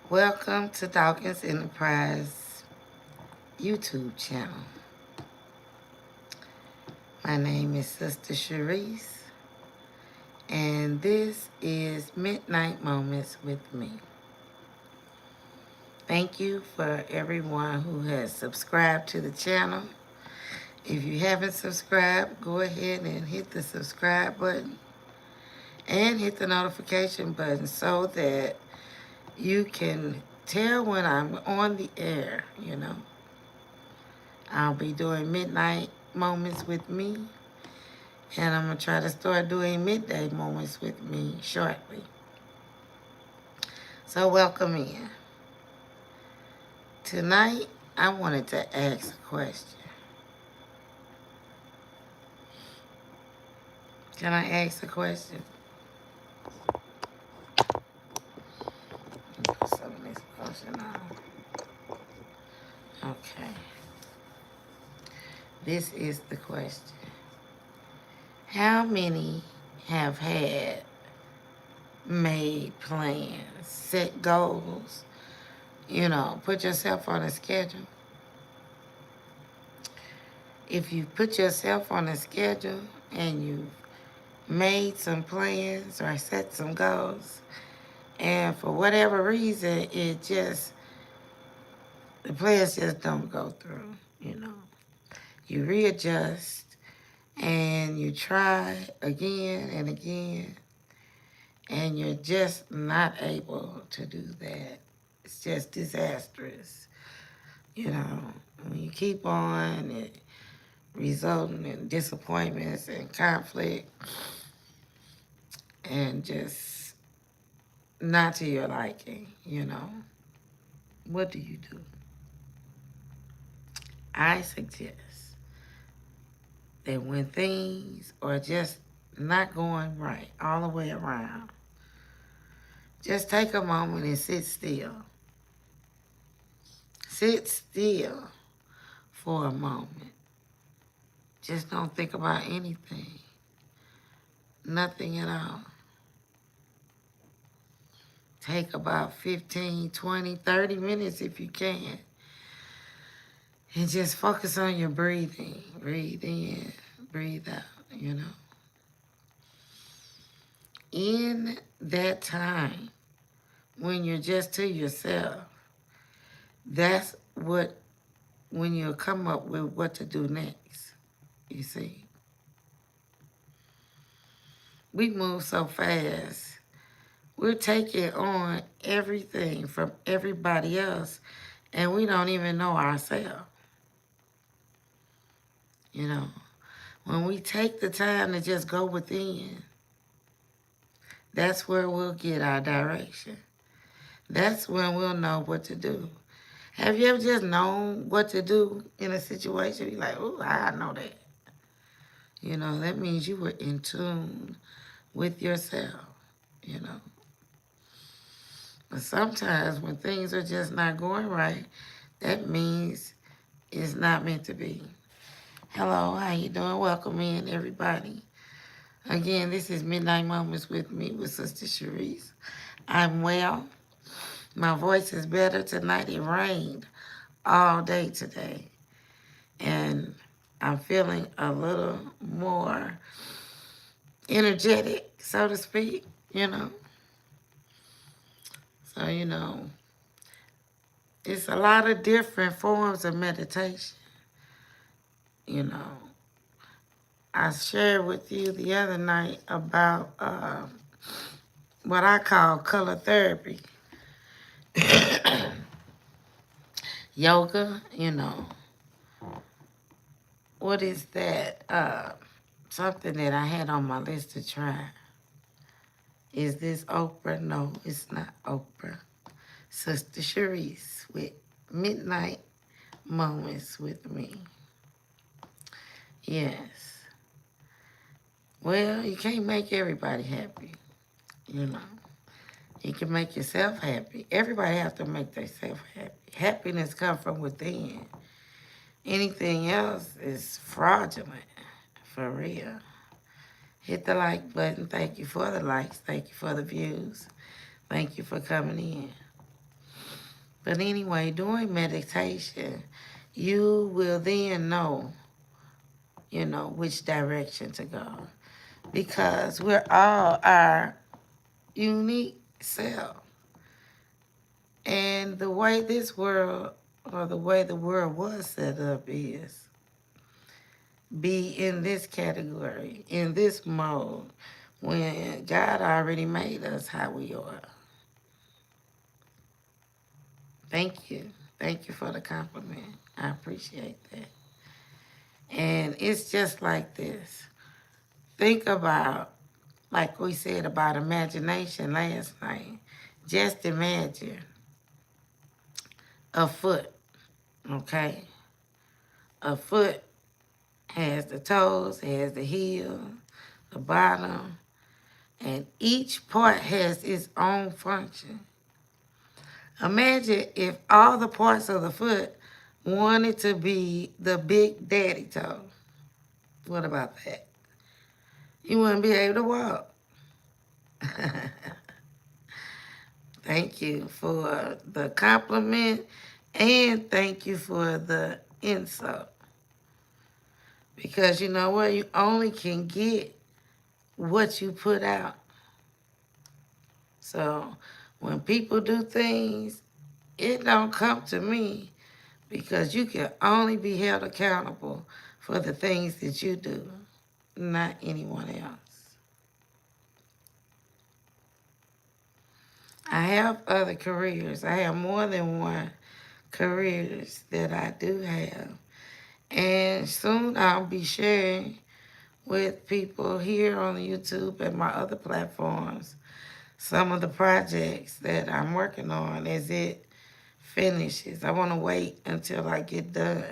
Welcome to Dawkins Enterprise YouTube channel. My name is Sister Sharice, and this is Midnight Moments with me. Thank you for everyone who has subscribed to the channel. If you haven't subscribed, go ahead and hit the subscribe button and hit the notification button so that you can tell when I'm on the air, I'll be doing midnight moments with me, and I'm going to try to start doing midday moments with me shortly. So welcome in. Tonight, I wanted to ask a question. Can I ask a question? Put some of this lotion on. Okay. This is the question. How many have had made plans, set goals, put yourself on a schedule? If you put yourself on a schedule and you made some plans or set some goals, and for whatever reason, the plans just don't go through, You readjust and you try again and again, and you're just not able to do that. It's just disastrous. When you keep on, it resulting in disappointments and conflict and just not to your liking, What do you do? I suggest that when things are just not going right all the way around, just take a moment and sit still. Sit still for a moment. Just don't think about anything. Nothing at all. Take about 15, 20, 30 minutes if you can. And just focus on your breathing. Breathe in, breathe out, In that time, when you're just to yourself, that's when you'll come up with what to do next, you see. We move so fast. We're taking on everything from everybody else, and we don't even know ourselves. When we take the time to just go within, that's where we'll get our direction. That's when we'll know what to do. Have you ever just known what to do in a situation? You're like, oh, I know that. That means you were in tune with yourself, But sometimes when things are just not going right, that means it's not meant to be. Hello, how you doing? Welcome in, everybody. Again, this is Midnight Moments with me, with Sister Sharice. I'm well. My voice is better tonight. It rained all day today. And I'm feeling a little more energetic, so to speak, So, it's a lot of different forms of meditation. I shared with you the other night about what I call color therapy. Yoga, What is that? Something that I had on my list to try. Is this Oprah? No, it's not Oprah. Sister Sharice with Midnight Moments with me. Yes. Well, you can't make everybody happy, You can make yourself happy. Everybody has to make themselves happy. Happiness comes from within. Anything else is fraudulent, for real. Hit the like button. Thank you for the likes. Thank you for the views. Thank you for coming in. But anyway, during meditation, you will then know, which direction to go. Because we're all our unique self. And the way this world, or the way the world was set up is, be in this category, in this mode, when God already made us how we are. Thank you. Thank you for the compliment. I appreciate that. And it's just like this. Think about, like we said about imagination last night. Just imagine a foot, okay? A foot has the toes, has the heel, the bottom, and each part has its own function. Imagine if all the parts of the foot wanted to be the big daddy toe. What about that? You wouldn't be able to walk. Thank you for the compliment and thank you for the insult. Because you know what? You only can get what you put out. So when people do things, it don't come to me because you can only be held accountable for the things that you do, not anyone else. I have other careers. I have more than one careers that I do have. And soon I'll be sharing with people here on YouTube and my other platforms some of the projects that I'm working on as it finishes. I want to wait until I get done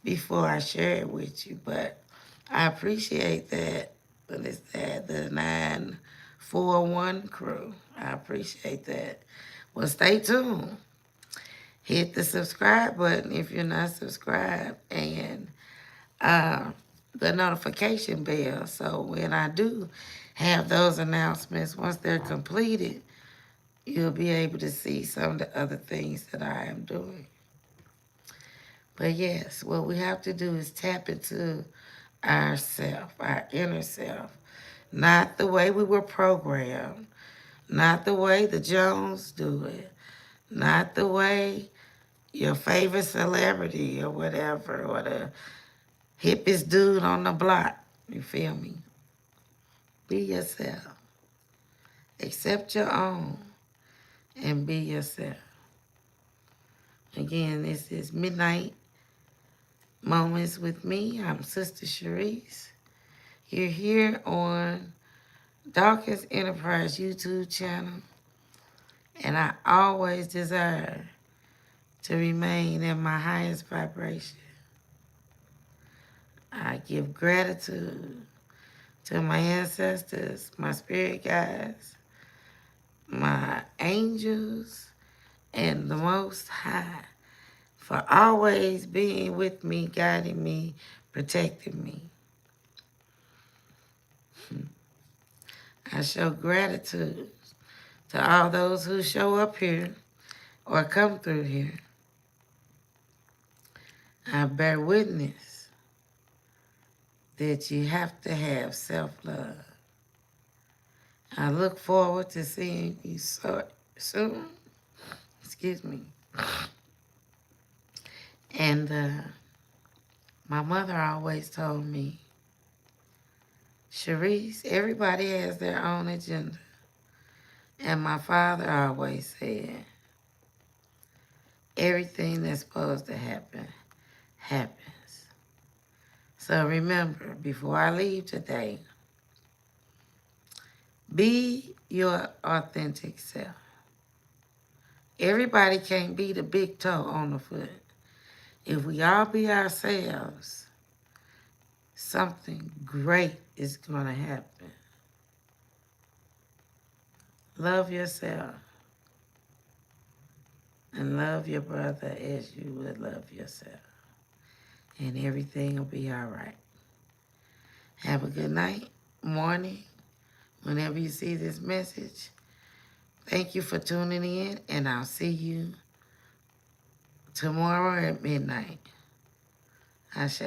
before I share it with you, but I appreciate that. What is that? The 941 crew. I appreciate that. Well, stay tuned. Hit the subscribe button if you're not subscribed, and uh, the notification bell. So when I do have those announcements, once they're completed, you'll be able to see some of the other things that I am doing. But yes, what we have to do is tap into ourself, our inner self. Not the way we were programmed. Not the way the Jones do it. Not the way your favorite celebrity or whatever, or the hippest dude on the block. You feel me? Be yourself. Accept your own and be yourself. Again, this is Midnight Moments with me. I'm Sister Sharice. You're here on Dawkins Enterprise YouTube channel. And I always desire to remain in my highest vibration. I give gratitude to my ancestors, my spirit guides, my angels, and the Most High for always being with me, guiding me, protecting me. I show gratitude to all those who show up here or come through here. I bear witness that you have to have self-love. I look forward to seeing you so soon. Excuse me. And my mother always told me, Sharice, everybody has their own agenda. And my father always said, everything that's supposed to happen, happens. So remember, before I leave today, be your authentic self. Everybody can't be the big toe on the foot. If we all be ourselves, something great is going to happen. Love yourself and love your brother as you would love yourself. And everything will be all right. Have a good night, morning, whenever you see this message. Thank you for tuning in, and I'll see you tomorrow at midnight. Ashe.